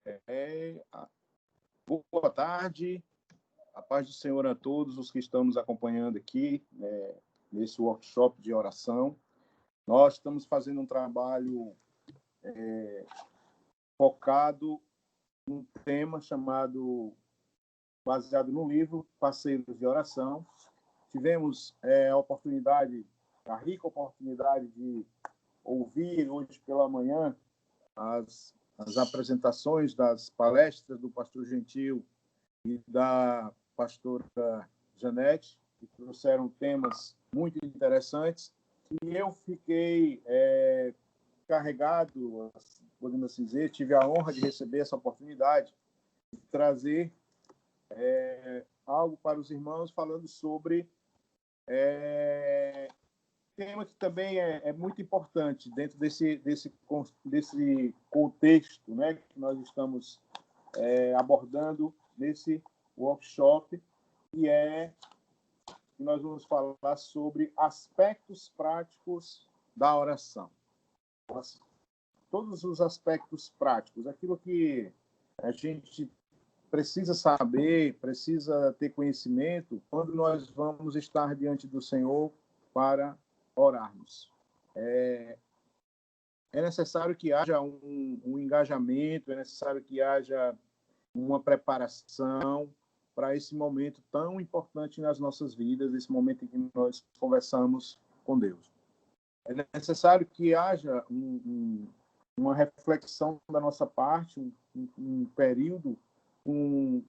É, Boa tarde, a paz do Senhor a todos os que estão nos acompanhando aqui, nesse workshop de oração. Nós estamos fazendo um trabalho focado num tema baseado no livro Parceiros de Oração. Tivemos a rica oportunidade de ouvir hoje pela manhã as apresentações das palestras do pastor Gentil e da pastora Janete, que trouxeram temas muito interessantes, e eu fiquei carregado, podemos assim dizer, tive a honra de receber essa oportunidade de trazer algo para os irmãos falando sobre tema que também é muito importante dentro desse contexto, né, que nós estamos abordando nesse workshop, que nós vamos falar sobre aspectos práticos da oração. Todos os aspectos práticos, aquilo que a gente precisa saber, precisa ter conhecimento quando nós vamos estar diante do Senhor para orarmos. É necessário que haja um engajamento, é necessário que haja uma preparação para esse momento tão importante nas nossas vidas, esse momento em que nós conversamos com Deus. É necessário que haja uma reflexão da nossa parte, um período, um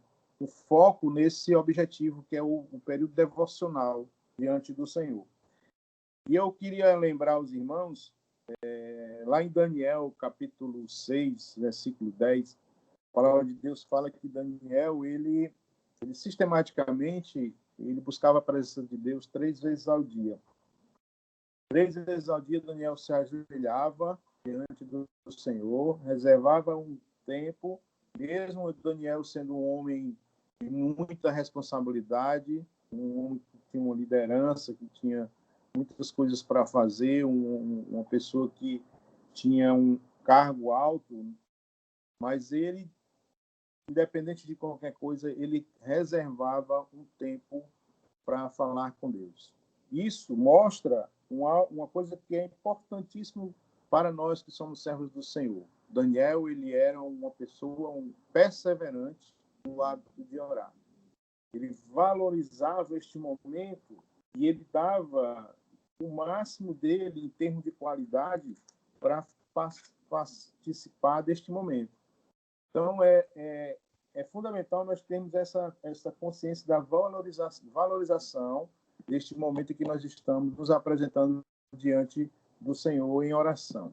foco nesse objetivo, que é o período devocional diante do Senhor. E eu queria lembrar os irmãos, lá em Daniel, capítulo 6, versículo 10, a palavra de Deus fala que Daniel, ele sistematicamente, ele buscava a presença de Deus 3 vezes ao dia. 3 vezes ao dia, Daniel se ajoelhava diante do Senhor, reservava um tempo, mesmo Daniel sendo um homem de muita responsabilidade, um homem que tinha uma liderança, que tinha muitas coisas para fazer, uma pessoa que tinha um cargo alto, mas ele, independente de qualquer coisa, ele reservava um tempo para falar com Deus. Isso mostra uma coisa que é importantíssima para nós que somos servos do Senhor. Daniel, ele era uma pessoa perseverante no hábito de orar. Ele valorizava este momento e ele dava o máximo dele em termos de qualidade para participar deste momento. Então, é fundamental nós termos essa consciência da valorização deste momento em que nós estamos nos apresentando diante do Senhor em oração.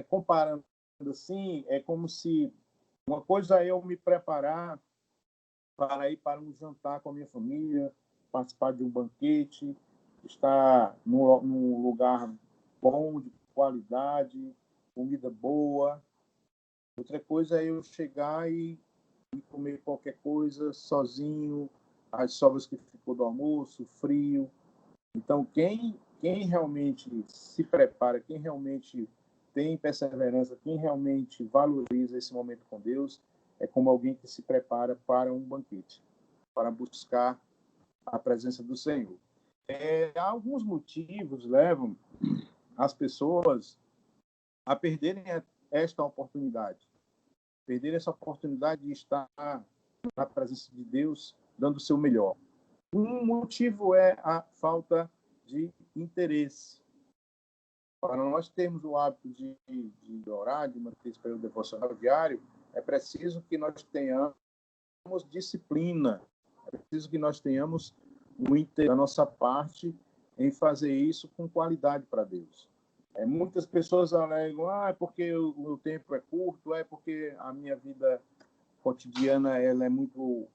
Comparando assim, é como se uma coisa é eu me preparar para ir para um jantar com a minha família, participar de um banquete, estar num lugar bom, de qualidade, comida boa. Outra coisa é eu chegar e comer qualquer coisa sozinho, as sobras que ficou do almoço, frio. Então, quem realmente se prepara, quem realmente tem perseverança, quem realmente valoriza esse momento com Deus, é como alguém que se prepara para um banquete, para buscar a presença do Senhor. Alguns motivos levam as pessoas a perderem esta oportunidade. Perderem essa oportunidade de estar na presença de Deus, dando o seu melhor. Um motivo é a falta de interesse. Para nós termos o hábito de orar, de manter esse período devocional diário, é preciso que nós tenhamos disciplina, é preciso que nós tenhamos o interesse da nossa parte em fazer isso com qualidade para Deus. Muitas pessoas alegam, é porque o meu tempo é curto, é porque a minha vida cotidiana ela é muito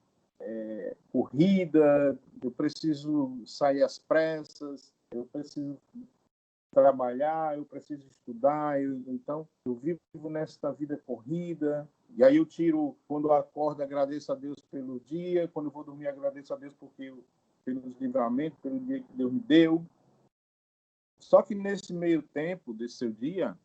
corrida, eu preciso sair às pressas, eu preciso trabalhar, eu preciso estudar, então eu vivo nesta vida corrida, e aí eu tiro, quando eu acordo, agradeço a Deus pelo dia, quando eu vou dormir, agradeço a Deus pelos livramentos, pelo dia que Deus me deu. Só que nesse meio tempo desse seu dia,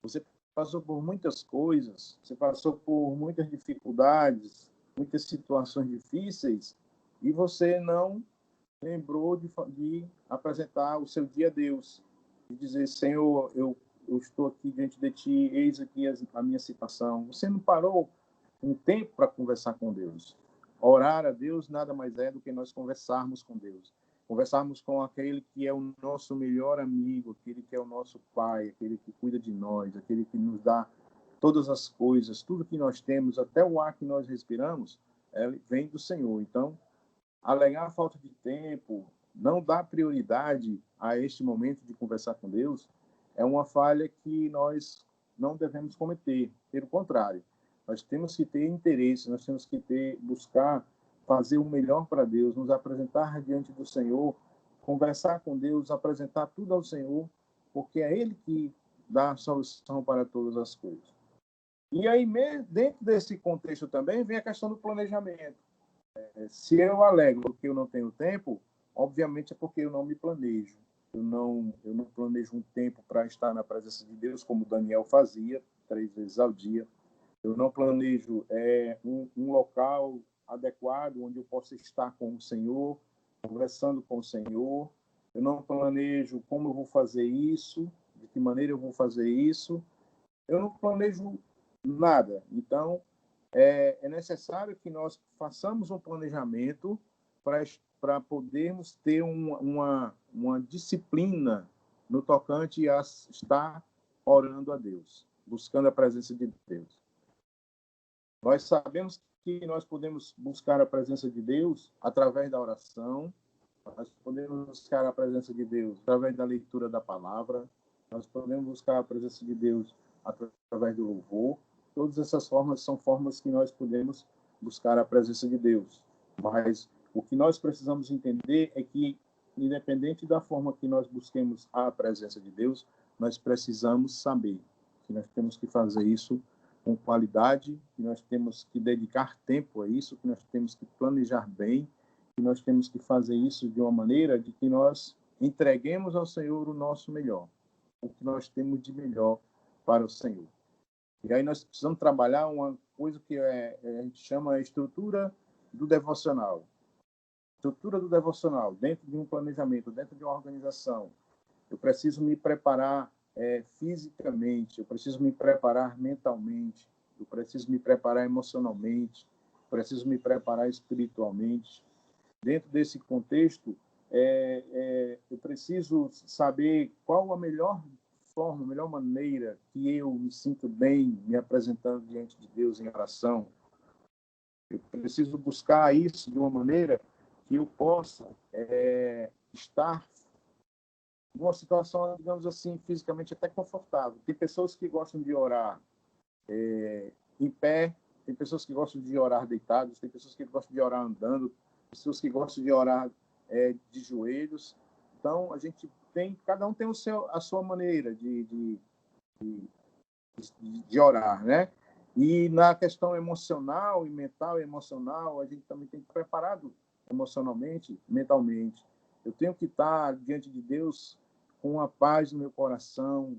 você passou por muitas coisas, você passou por muitas dificuldades, muitas situações difíceis, e você não lembrou de apresentar o seu dia a Deus, de dizer, Senhor, eu estou aqui diante de Ti, eis aqui a minha situação. Você não parou um tempo para conversar com Deus. Orar a Deus nada mais é do que nós conversarmos com Deus. Conversarmos com aquele que é o nosso melhor amigo, aquele que é o nosso Pai, aquele que cuida de nós, aquele que nos dá todas as coisas, tudo que nós temos, até o ar que nós respiramos, vem do Senhor. Então, alegar a falta de tempo, não dar prioridade a este momento de conversar com Deus, é uma falha que nós não devemos cometer. Pelo contrário, nós temos que ter interesse, nós temos que buscar fazer o melhor para Deus, nos apresentar diante do Senhor, conversar com Deus, apresentar tudo ao Senhor, porque é Ele que dá a solução para todas as coisas. E aí, dentro desse contexto também, vem a questão do planejamento. Se eu alego que eu não tenho tempo, obviamente é porque eu não me planejo. Eu não planejo um tempo para estar na presença de Deus, como Daniel fazia, 3 vezes ao dia. Eu não planejo um local adequado onde eu possa estar com o Senhor, conversando com o Senhor. Eu não planejo como eu vou fazer isso, de que maneira eu vou fazer isso. Eu não planejo nada. Então, é necessário que nós façamos um planejamento para podermos ter uma disciplina no tocante a estar orando a Deus, buscando a presença de Deus. Nós sabemos que nós podemos buscar a presença de Deus através da oração, nós podemos buscar a presença de Deus através da leitura da palavra, nós podemos buscar a presença de Deus através do louvor. Todas essas formas são formas que nós podemos buscar a presença de Deus. Mas o que nós precisamos entender é que, independente da forma que nós busquemos a presença de Deus, nós precisamos saber que nós temos que fazer isso com qualidade, que nós temos que dedicar tempo a isso, que nós temos que planejar bem, que nós temos que fazer isso de uma maneira de que nós entreguemos ao Senhor o nosso melhor, o que nós temos de melhor para o Senhor. E aí nós precisamos trabalhar uma coisa que a gente chama a estrutura do devocional. Estrutura do devocional, dentro de um planejamento, dentro de uma organização. Eu preciso me preparar fisicamente, eu preciso me preparar mentalmente, eu preciso me preparar emocionalmente, eu preciso me preparar espiritualmente. Dentro desse contexto, eu preciso saber qual a melhor forma, a melhor maneira que eu me sinto bem me apresentando diante de Deus em oração. Eu preciso buscar isso de uma maneira que eu possa estar numa situação, digamos assim, fisicamente até confortável. Tem pessoas que gostam de orar em pé, tem pessoas que gostam de orar deitados, tem pessoas que gostam de orar andando, pessoas que gostam de orar de joelhos. Então, cada um tem a sua maneira de orar, né? E na questão emocional e mental e emocional, a gente também tem que estar preparado emocionalmente, mentalmente. Eu tenho que estar diante de Deus com a paz no meu coração,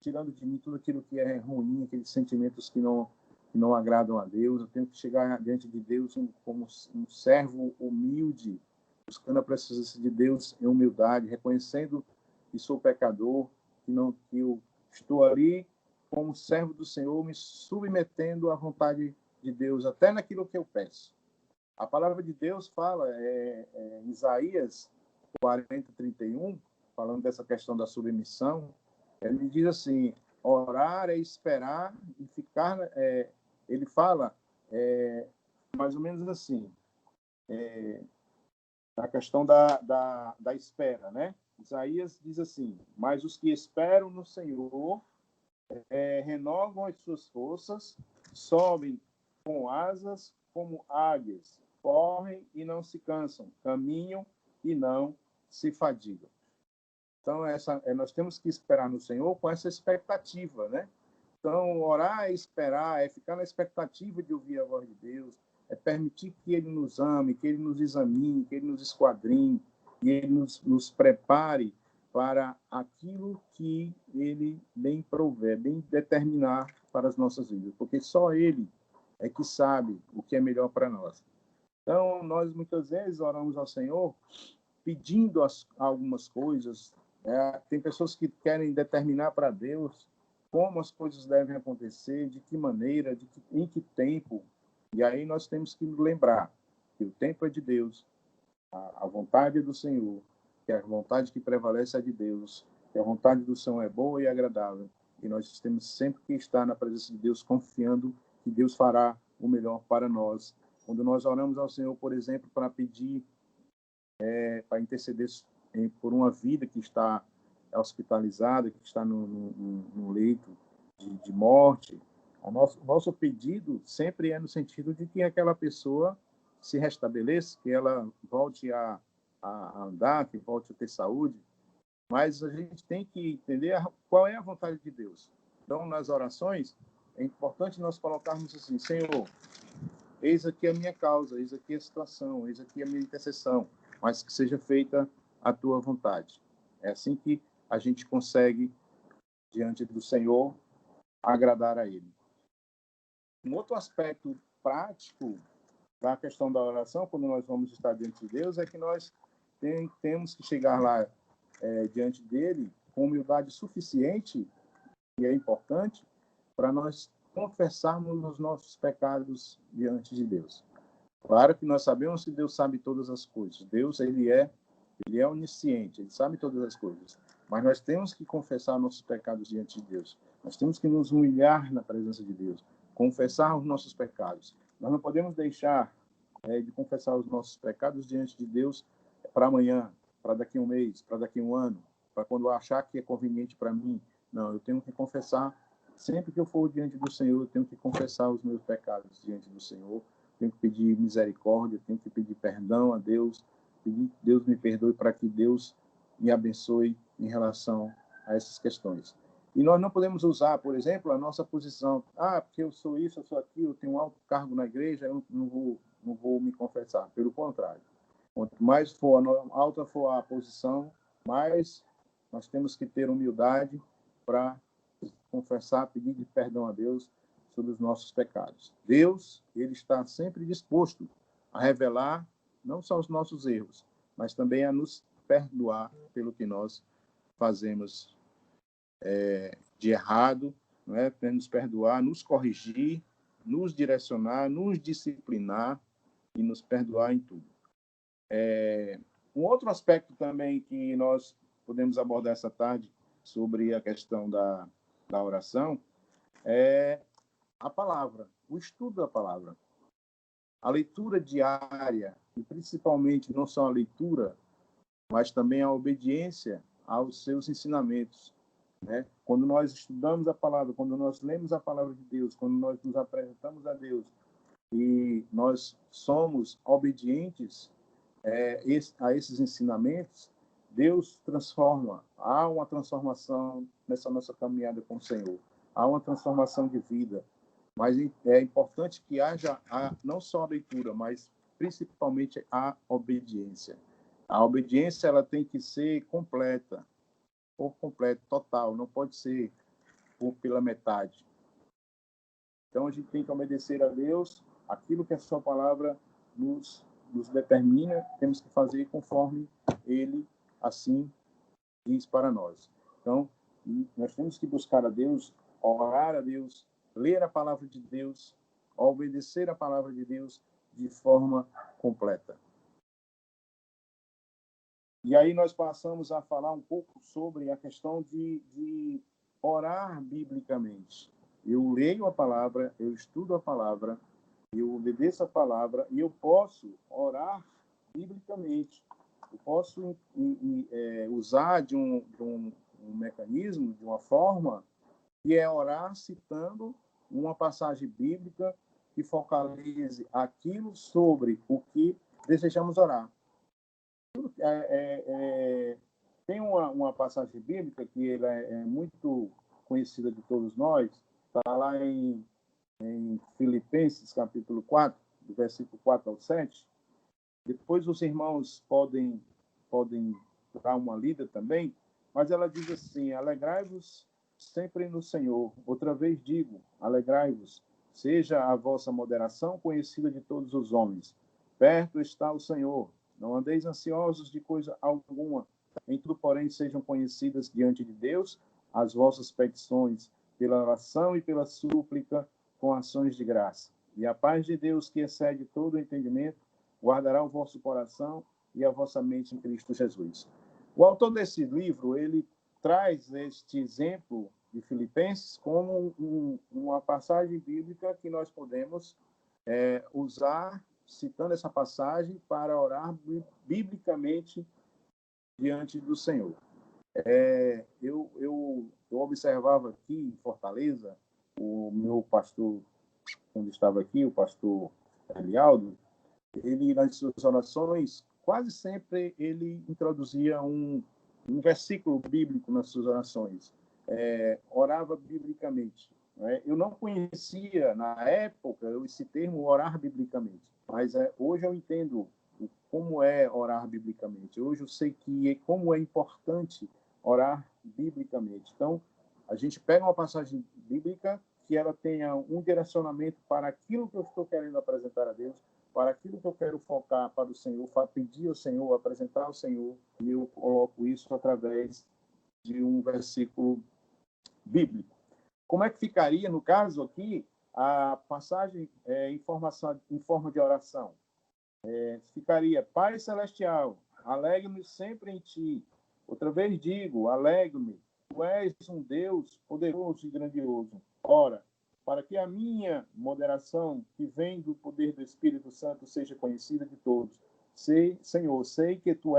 tirando de mim tudo aquilo que é ruim, aqueles sentimentos que não agradam a Deus. Eu tenho que chegar diante de Deus como um servo humilde, buscando a presença de Deus em humildade, reconhecendo que sou pecador, que eu estou ali como servo do Senhor, me submetendo à vontade de Deus, até naquilo que eu peço. A palavra de Deus fala, em Isaías 40:31, falando dessa questão da submissão, ele diz assim: orar é esperar e ficar. Ele fala mais ou menos assim, a questão da espera, né? Isaías diz assim: mas os que esperam no Senhor renovam as suas forças, sobem com asas como águias, correm e não se cansam, caminham e não se fadigam. Então, nós temos que esperar no Senhor com essa expectativa, né? Então, orar é esperar, é ficar na expectativa de ouvir a voz de Deus, é permitir que Ele nos ame, que Ele nos examine, que Ele nos esquadrinhe, e Ele nos prepare para aquilo que ele bem prouver, bem determinar para as nossas vidas, porque só ele é que sabe o que é melhor para nós. Então, nós muitas vezes oramos ao Senhor pedindo algumas coisas. Tem pessoas que querem determinar para Deus como as coisas devem acontecer, de que maneira, em que tempo. E aí nós temos que lembrar que o tempo é de Deus, a vontade é do Senhor, que a vontade que prevalece é de Deus, que a vontade do Senhor é boa e agradável. E nós temos sempre que estar na presença de Deus, confiando que Deus fará o melhor para nós. Quando nós oramos ao Senhor, por exemplo, para pedir, para interceder por uma vida que está hospitalizada, que está no leito de morte, o nosso pedido sempre é no sentido de que aquela pessoa se restabeleça, que ela volte a andar, que volte a ter saúde, mas a gente tem que entender qual é a vontade de Deus. Então, nas orações, é importante nós colocarmos assim: Senhor, eis aqui a minha causa, eis aqui a situação, eis aqui a minha intercessão, mas que seja feita a tua vontade. É assim que a gente consegue, diante do Senhor, agradar a Ele. Um outro aspecto prático da questão da oração, quando nós vamos estar diante de Deus, é que nós temos que chegar lá diante dele com humildade suficiente, e é importante, para nós confessarmos os nossos pecados diante de Deus. Claro que nós sabemos que Deus sabe todas as coisas. Deus, ele é onisciente, ele sabe todas as coisas. Mas nós temos que confessar nossos pecados diante de Deus. Nós temos que nos humilhar na presença de Deus, confessar os nossos pecados. Nós não podemos deixar de confessar os nossos pecados diante de Deus para amanhã, para daqui a um mês, para daqui a um ano, para quando eu achar que é conveniente para mim. Não, eu tenho que confessar. Sempre que eu for diante do Senhor, eu tenho que confessar os meus pecados diante do Senhor. Tenho que pedir misericórdia, tenho que pedir perdão a Deus, pedir que Deus me perdoe, para que Deus me abençoe em relação a essas questões. E nós não podemos usar, por exemplo, a nossa posição. Porque eu sou isso, eu sou aquilo, eu tenho um alto cargo na igreja, eu não vou me confessar. Pelo contrário. Quanto mais alta for a posição, mais nós temos que ter humildade para confessar, pedir perdão a Deus sobre os nossos pecados. Deus, ele está sempre disposto a revelar não só os nossos erros, mas também a nos perdoar pelo que nós fazemos de errado, não é? Para nos perdoar, nos corrigir, nos direcionar, nos disciplinar e nos perdoar em tudo. Um outro aspecto também que nós podemos abordar essa tarde sobre a questão da oração é a palavra, o estudo da palavra. A leitura diária, e principalmente não só a leitura, mas também a obediência aos seus ensinamentos. Né? Quando nós estudamos a palavra, quando nós lemos a palavra de Deus, quando nós nos apresentamos a Deus e nós somos obedientes a esses ensinamentos, Deus transforma. Há uma transformação nessa nossa caminhada com o Senhor. Há uma transformação de vida. Mas é importante que haja não só a leitura, mas principalmente a obediência. A obediência, ela tem que ser completa, por completo, total, não pode ser pela metade. Então, a gente tem que obedecer a Deus, aquilo que a sua palavra nos determina, temos que fazer conforme ele assim diz para nós. Então, nós temos que buscar a Deus, orar a Deus, ler a palavra de Deus, obedecer a palavra de Deus de forma completa. E aí nós passamos a falar um pouco sobre a questão de orar biblicamente. Eu leio a palavra, eu estudo a palavra, eu obedeço a palavra e eu posso orar biblicamente. Eu posso usar de um mecanismo, de uma forma, que é orar citando uma passagem bíblica que focalize aquilo sobre o que desejamos orar. Tem uma passagem bíblica que ela é muito conhecida de todos nós, está lá em Filipenses, capítulo 4, do versículo 4 ao 7. Depois os irmãos podem dar uma lida também, mas ela diz assim: alegrai-vos sempre no Senhor. Outra vez digo, alegrai-vos. Seja a vossa moderação conhecida de todos os homens. Perto está o Senhor. Não andeis ansiosos de coisa alguma. Em tudo, porém, sejam conhecidas diante de Deus as vossas petições, pela oração e pela súplica, com ações de graça. E a paz de Deus, que excede todo o entendimento, guardará o vosso coração e a vossa mente em Cristo Jesus. O autor desse livro, ele traz este exemplo de Filipenses como uma passagem bíblica que nós podemos usar, citando essa passagem, para orar biblicamente diante do Senhor. Eu observava aqui em Fortaleza, o meu pastor, quando estava aqui, o pastor Elialdo, ele, nas suas orações, quase sempre ele introduzia um versículo bíblico nas suas orações. Orava biblicamente. Eu não conhecia, na época, esse termo orar biblicamente, mas hoje eu entendo como é orar biblicamente. Hoje eu sei como é importante orar biblicamente. Então, a gente pega uma passagem bíblica que ela tenha um direcionamento para aquilo que eu estou querendo apresentar a Deus, para aquilo que eu quero focar para o Senhor, para pedir ao Senhor, apresentar ao Senhor, e eu coloco isso através de um versículo bíblico. Como é que ficaria, no caso aqui, a passagem em forma de oração? Ficaria: Pai Celestial, alegro-me sempre em Ti. Outra vez digo, alegro-me. Tu és um Deus poderoso e grandioso. Ora, para que a minha moderação, que vem do poder do Espírito Santo, seja conhecida de todos. Senhor, sei que tu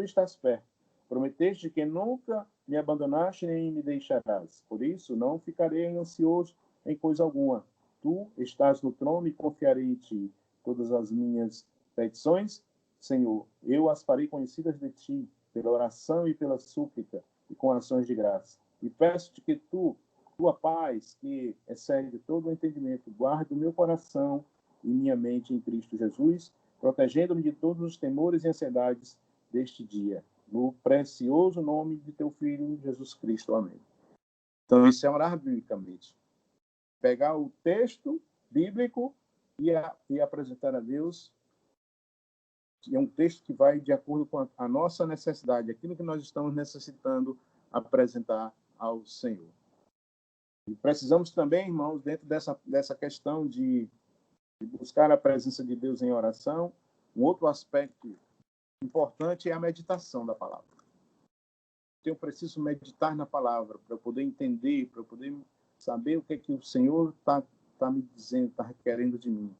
estás perto. Prometeste que nunca me abandonaste nem me deixarás. Por isso, não ficarei ansioso em coisa alguma. Tu estás no trono e confiarei em Ti. Todas as minhas petições, Senhor, eu as farei conhecidas de Ti, pela oração e pela súplica, e com ações de graça. E peço-te que tua paz, que excede todo o entendimento, guarde o meu coração e minha mente em Cristo Jesus, protegendo-me de todos os temores e ansiedades deste dia. No precioso nome de teu Filho, Jesus Cristo. Amém. Então, isso é orar biblicamente. Pegar o texto bíblico e apresentar a Deus. É um texto que vai de acordo com a nossa necessidade, aquilo que nós estamos necessitando apresentar ao Senhor. E precisamos também, irmãos, dentro dessa questão de buscar a presença de Deus em oração, um outro aspecto importante é a meditação da palavra. Eu preciso meditar na palavra para eu poder entender, para eu poder saber o que é que o Senhor está me dizendo, está requerendo de mim.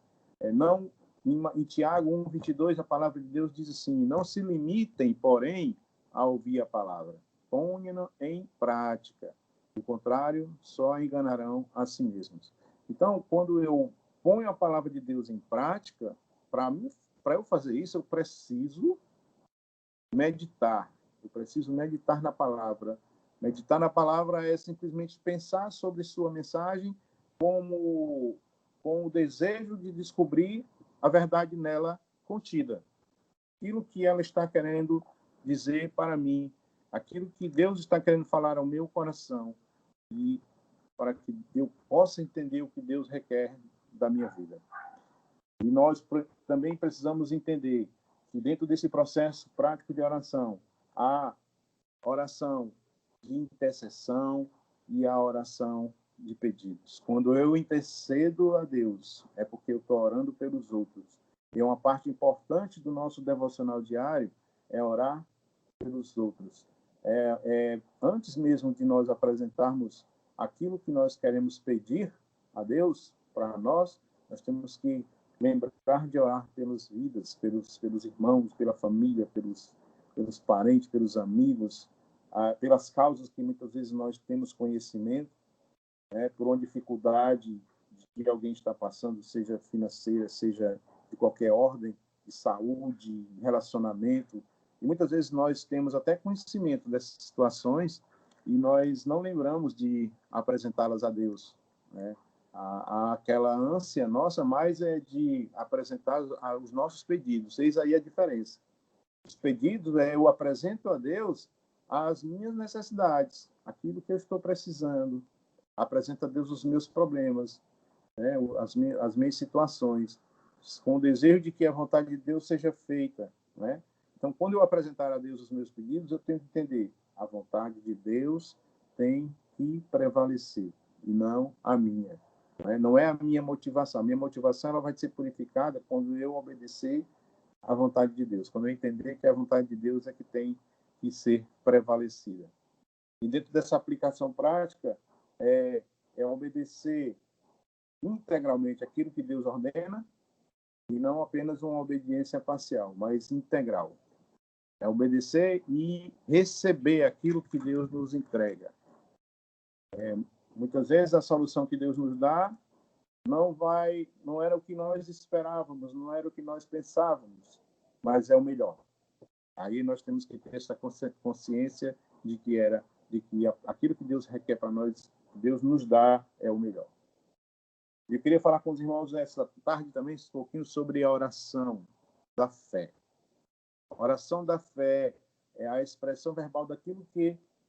Em Tiago 1:22, a palavra de Deus diz assim: não se limitem, porém, a ouvir a palavra. Ponham-na em prática. Do contrário, só enganarão a si mesmos. Então, quando eu ponho a palavra de Deus em prática, para eu fazer isso, eu preciso meditar. Eu preciso meditar na palavra. Meditar na palavra é simplesmente pensar sobre sua mensagem com o desejo de descobrir a verdade nela contida. Aquilo que ela está querendo dizer para mim, aquilo que Deus está querendo falar ao meu coração, e para que eu possa entender o que Deus requer da minha vida. E nós também precisamos entender que dentro desse processo prático de oração, há oração de intercessão e a oração de pedidos. Quando eu intercedo a Deus, é porque eu estou orando pelos outros. E uma parte importante do nosso devocional diário é orar pelos outros. Antes mesmo de nós apresentarmos aquilo que nós queremos pedir a Deus para nós temos que lembrar de orar pelas vidas, pelos irmãos, pela família, pelos parentes, pelos amigos, pelas causas que muitas vezes nós temos conhecimento, por uma dificuldade que alguém está passando, seja financeira, seja de qualquer ordem, de saúde, relacionamento. E muitas vezes nós temos até conhecimento dessas situações e nós não lembramos de apresentá-las a Deus, né? Aquela ânsia nossa mais é de apresentar os nossos pedidos. Eis aí a diferença. Os pedidos eu apresento a Deus às minhas necessidades, aquilo que eu estou precisando. Apresento a Deus os meus problemas, né, as minhas situações, com o desejo de que a vontade de Deus seja feita, né? Então, quando eu apresentar a Deus os meus pedidos, eu tenho que entender, a vontade de Deus tem que prevalecer, e não a minha. Né? Não é a minha motivação. A minha motivação ela vai ser purificada quando eu obedecer à vontade de Deus, quando eu entender que a vontade de Deus é que tem que ser prevalecida. E dentro dessa aplicação prática, é obedecer integralmente aquilo que Deus ordena, e não apenas uma obediência parcial, mas integral. É obedecer e receber aquilo que Deus nos entrega. Muitas vezes a solução que Deus nos dá não era o que nós esperávamos, não era o que nós pensávamos, mas é o melhor. Aí nós temos que ter essa consciência de que aquilo que Deus requer para nós, Deus nos dá, é o melhor. Eu queria falar com os irmãos essa tarde também um pouquinho sobre a oração da fé. A oração da fé é a expressão verbal daquilo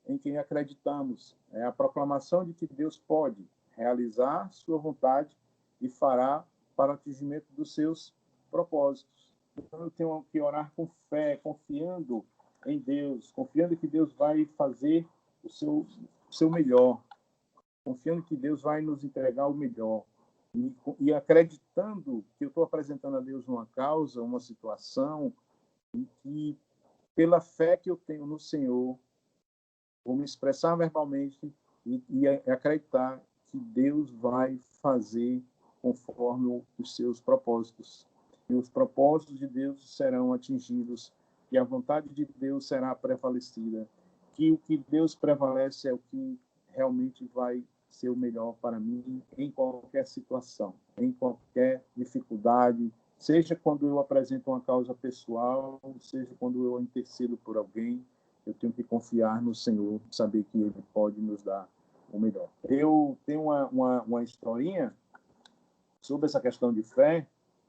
em quem acreditamos. É a proclamação de que Deus pode realizar sua vontade e fará para o atingimento dos seus propósitos. Então, eu tenho que orar com fé, confiando em Deus, confiando que Deus vai fazer o seu melhor, confiando que Deus vai nos entregar o melhor. E acreditando que eu estou apresentando a Deus uma causa, uma situação, e que, pela fé que eu tenho no Senhor, vou me expressar verbalmente e acreditar que Deus vai fazer conforme os seus propósitos. E os propósitos de Deus serão atingidos, e a vontade de Deus será prevalecida. Que o que Deus prevalece é o que realmente vai ser o melhor para mim em qualquer situação, em qualquer dificuldade, seja quando eu apresento uma causa pessoal, seja quando eu intercedo por alguém, eu tenho que confiar no Senhor, saber que Ele pode nos dar o melhor. Eu tenho uma historinha sobre essa questão de fé,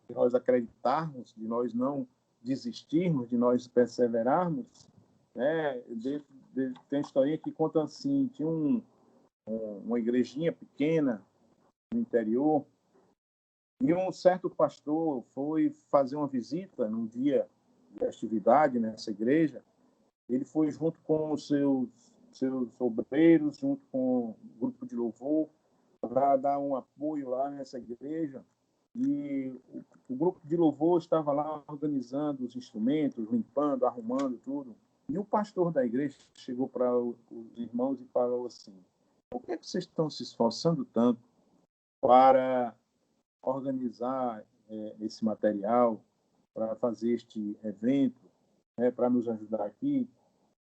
de nós acreditarmos, de nós não desistirmos, de nós perseverarmos. Né? Tem uma historinha que conta assim, tinha uma igrejinha pequena no interior, e um certo pastor foi fazer uma visita num dia de atividade nessa igreja. Ele foi junto com os seus obreiros, junto com o grupo de louvor, para dar um apoio lá nessa igreja. E o grupo de louvor estava lá organizando os instrumentos, limpando, arrumando tudo. E o pastor da igreja chegou para os irmãos e falou assim: por que vocês estão se esforçando tanto para organizar esse material, para fazer este evento, para nos ajudar aqui?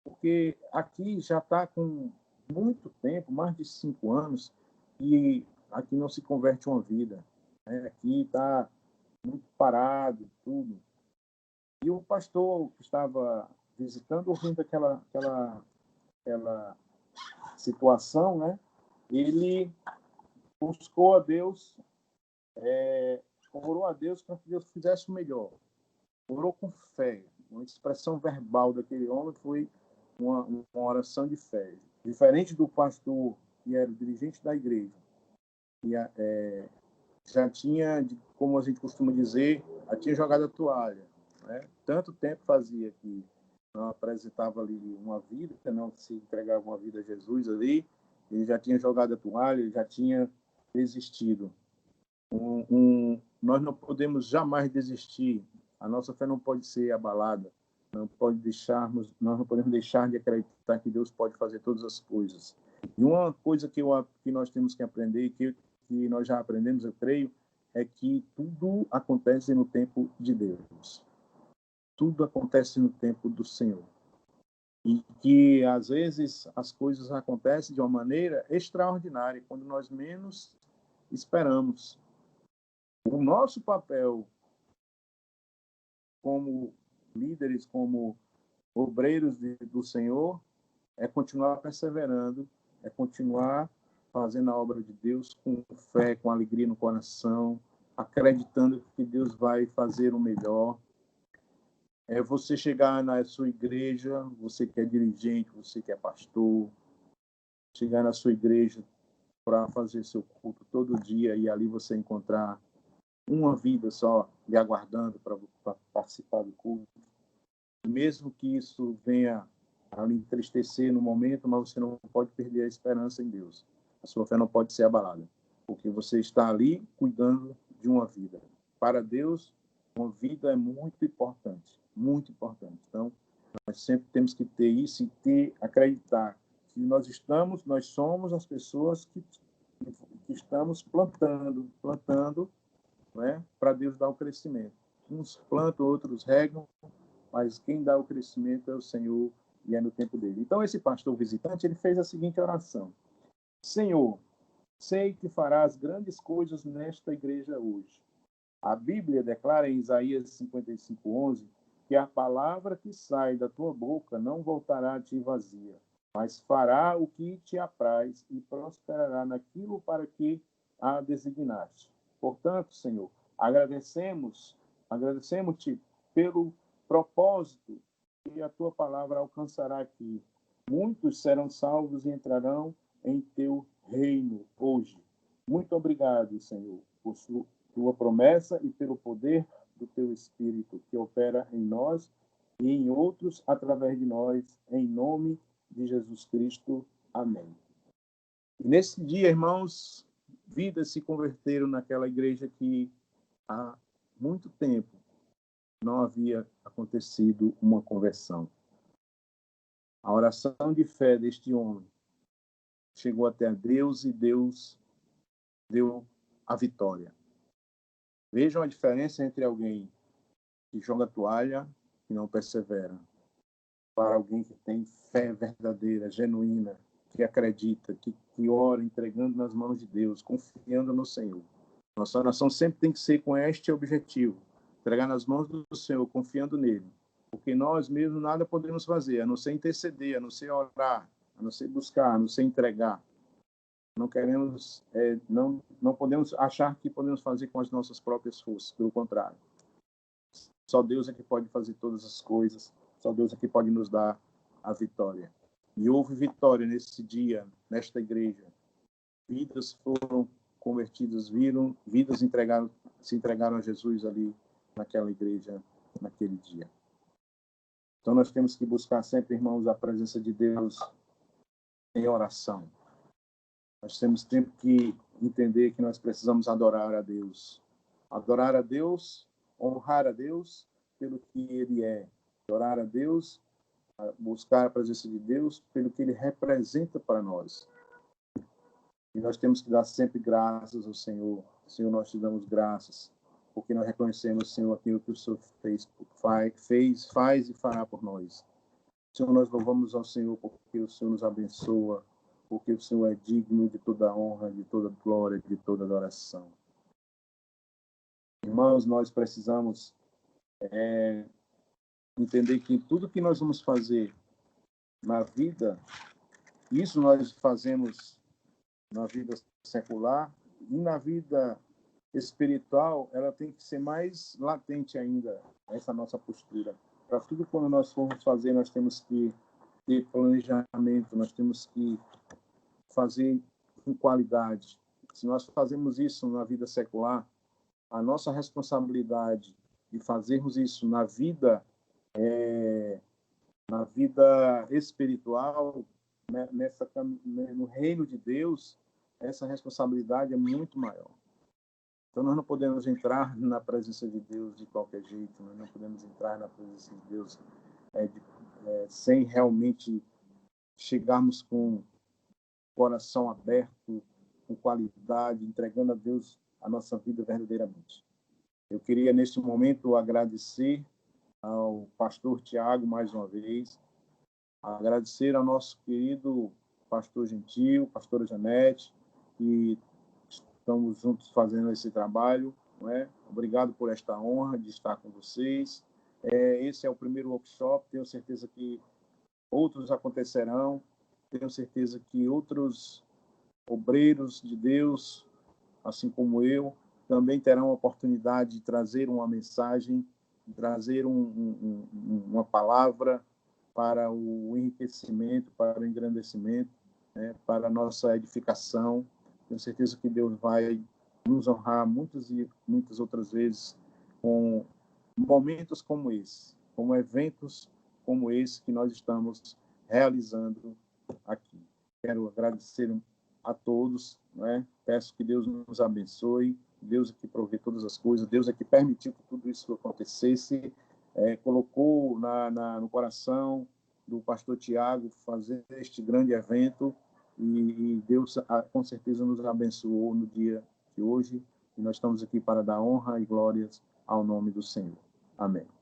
Porque aqui já está com muito tempo, mais de 5 anos, e aqui não se converte uma vida. Né? Aqui está muito parado, tudo. E o pastor que estava visitando, ouvindo aquela situação, né? Ele buscou a Deus, orou a Deus para que Deus fizesse o melhor. Orou com fé. Uma expressão verbal daquele homem foi uma oração de fé. Diferente do pastor, que era o dirigente da igreja, e já tinha, como a gente costuma dizer, já tinha jogado a toalha. Né? Tanto tempo fazia que não apresentava ali uma vida, não se entregava uma vida a Jesus ali, ele já tinha jogado a toalha, ele já tinha desistido. Nós não podemos jamais desistir, a nossa fé não pode ser abalada, nós não podemos deixar de acreditar que Deus pode fazer todas as coisas. E uma coisa que nós temos que aprender, que nós já aprendemos, eu creio, é que tudo acontece no tempo de Deus. Tudo acontece no tempo do Senhor. E que, às vezes, as coisas acontecem de uma maneira extraordinária, quando nós menos esperamos. O nosso papel como líderes, como obreiros do Senhor, é continuar perseverando, é continuar fazendo a obra de Deus com fé, com alegria no coração, acreditando que Deus vai fazer o melhor. É você chegar na sua igreja, você que é dirigente, você que é pastor, chegar na sua igreja para fazer seu culto todo dia e ali você encontrar uma vida só lhe aguardando para participar do culto. Mesmo que isso venha a lhe entristecer no momento, mas você não pode perder a esperança em Deus. A sua fé não pode ser abalada, porque você está ali cuidando de uma vida. Para Deus, uma vida é muito importante, muito importante. Então, nós sempre temos que ter isso e acreditar que nós somos as pessoas que estamos plantando, né, para Deus dar o crescimento. Uns plantam, outros regam, mas quem dá o crescimento é o Senhor e é no tempo dele. Então, esse pastor visitante, ele fez a seguinte oração: Senhor, sei que farás grandes coisas nesta igreja hoje. A Bíblia declara em Isaías 55:11 que a palavra que sai da tua boca não voltará a ti vazia, mas fará o que te apraz e prosperará naquilo para que a designaste. Portanto, Senhor, agradecemos-te pelo propósito que a tua palavra alcançará aqui. Muitos serão salvos e entrarão em teu reino hoje. Muito obrigado, Senhor, por tua promessa e pelo poder do teu Espírito que opera em nós e em outros através de nós, em nome de Jesus Cristo. Amém. E nesse dia, irmãos, vidas se converteram naquela igreja que há muito tempo não havia acontecido uma conversão. A oração de fé deste homem chegou até a Deus e Deus deu a vitória. Vejam a diferença entre alguém que joga a toalha e não persevera, para alguém que tem fé verdadeira, genuína, que acredita, que ora entregando nas mãos de Deus, confiando no Senhor. Nossa oração sempre tem que ser com este objetivo: entregar nas mãos do Senhor, confiando nele. Porque nós mesmos nada podemos fazer, a não ser interceder, a não ser orar, a não ser buscar, a não ser entregar. Não queremos, não podemos achar que podemos fazer com as nossas próprias forças, pelo contrário. Só Deus é que pode fazer todas as coisas, só Deus é que pode nos dar a vitória. E houve vitória nesse dia, nesta igreja. Vidas foram convertidas, vidas se entregaram a Jesus ali naquela igreja, naquele dia. Então nós temos que buscar sempre, irmãos, a presença de Deus em oração. Nós temos sempre que entender que nós precisamos adorar a Deus. Adorar a Deus, honrar a Deus pelo que Ele é. Adorar a Deus, buscar a presença de Deus pelo que Ele representa para nós. E nós temos que dar sempre graças ao Senhor. Senhor, nós te damos graças, porque nós reconhecemos, Senhor, aquilo que o Senhor faz e fará por nós. Senhor, nós louvamos ao Senhor porque o Senhor nos abençoa, porque o Senhor é digno de toda honra, de toda glória, de toda adoração. Irmãos, nós precisamos entender que tudo que nós vamos fazer na vida, isso nós fazemos na vida secular e na vida espiritual, ela tem que ser mais latente ainda, essa nossa postura. Para tudo quando nós formos fazer, nós temos que ter planejamento, nós temos que fazer com qualidade. Se nós fazemos isso na vida secular, a nossa responsabilidade de fazermos isso na vida espiritual, né, no reino de Deus, essa responsabilidade é muito maior. Então nós não podemos entrar na presença de Deus de qualquer jeito, nós não podemos entrar na presença de Deus sem realmente chegarmos com o coração aberto, com qualidade, entregando a Deus a nossa vida verdadeiramente. Eu queria, neste momento, agradecer ao pastor Tiago mais uma vez, agradecer ao nosso querido pastor Gentil, pastora Janete, que estamos juntos fazendo esse trabalho. Não é? Obrigado por esta honra de estar com vocês. Esse é o primeiro workshop, tenho certeza que outros acontecerão, tenho certeza que outros obreiros de Deus, assim como eu, também terão a oportunidade de trazer uma mensagem trazer uma palavra para o enriquecimento, para o engrandecimento, né, para a nossa edificação. Tenho certeza que Deus vai nos honrar muitas e muitas outras vezes com momentos como esse, como eventos como esse que nós estamos realizando aqui. Quero agradecer a todos, né? Peço que Deus nos abençoe, Deus é que provê todas as coisas, Deus é que permitiu que tudo isso acontecesse, colocou no coração do pastor Tiago fazer este grande evento, e Deus com certeza nos abençoou no dia de hoje, e nós estamos aqui para dar honra e glórias ao nome do Senhor. Amém.